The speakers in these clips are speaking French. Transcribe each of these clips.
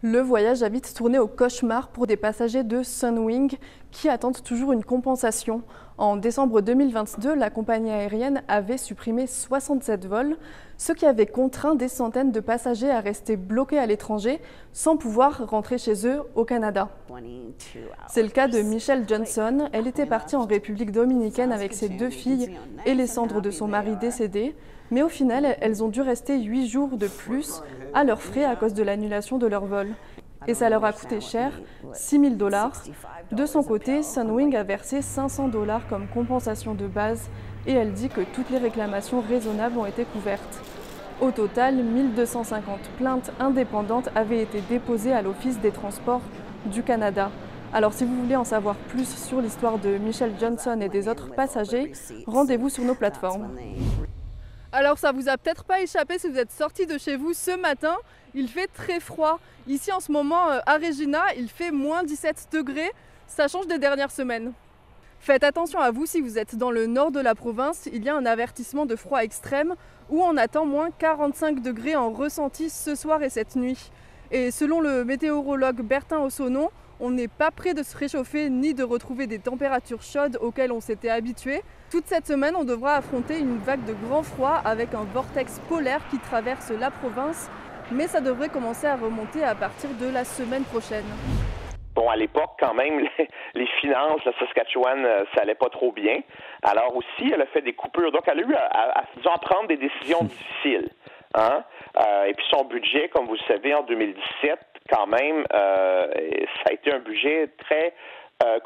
Le voyage a vite tourné au cauchemar pour des passagers de Sunwing qui attendent toujours une compensation. En décembre 2022, la compagnie aérienne avait supprimé 67 vols, ce qui avait contraint des centaines de passagers à rester bloqués à l'étranger sans pouvoir rentrer chez eux au Canada. C'est le cas de Michelle Johnson. Elle était partie en République dominicaine avec ses 2 filles et les cendres de son mari décédé. Mais au final, elles ont dû rester 8 jours de plus à leurs frais à cause de l'annulation de leur vol. Et ça leur a coûté cher, 6 000 $. De son côté, Sunwing a versé 500 $ comme compensation de base et elle dit que toutes les réclamations raisonnables ont été couvertes. Au total, 1250 plaintes indépendantes avaient été déposées à l'Office des transports du Canada. Alors si vous voulez en savoir plus sur l'histoire de Michelle Johnson et des autres passagers, rendez-vous sur nos plateformes. Alors ça vous a peut-être pas échappé si vous êtes sorti de chez vous ce matin, il fait très froid. Ici en ce moment à Regina, il fait moins 17 degrés, ça change des dernières semaines. Faites attention à vous si vous êtes dans le nord de la province, il y a un avertissement de froid extrême où on attend moins 45 degrés en ressenti ce soir et cette nuit. Et selon le météorologue Bertin Ossonnon, on n'est pas prêt de se réchauffer ni de retrouver des températures chaudes auxquelles on s'était habitué. Toute cette semaine, on devra affronter une vague de grand froid avec un vortex polaire qui traverse la province, mais ça devrait commencer à remonter à partir de la semaine prochaine. Bon, à l'époque, quand même, les finances, la Saskatchewan, ça allait pas trop bien. Alors aussi, elle a fait des coupures. Donc, elle a eu à prendre des décisions difficiles. Hein? Et puis son budget, comme vous le savez, en 2017, quand même, ça a été un budget très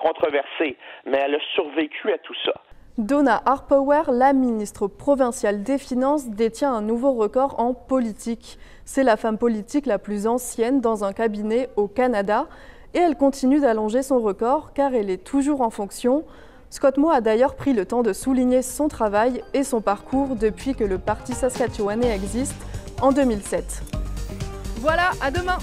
controversé. Mais elle a survécu à tout ça. Donna Harpower, la ministre provinciale des Finances, détient un nouveau record en politique. C'est la femme politique la plus ancienne dans un cabinet au Canada. Et elle continue d'allonger son record car elle est toujours en fonction. Scott Moe a d'ailleurs pris le temps de souligner son travail et son parcours depuis que le Parti saskatchewanais existe en 2007. Voilà, à demain!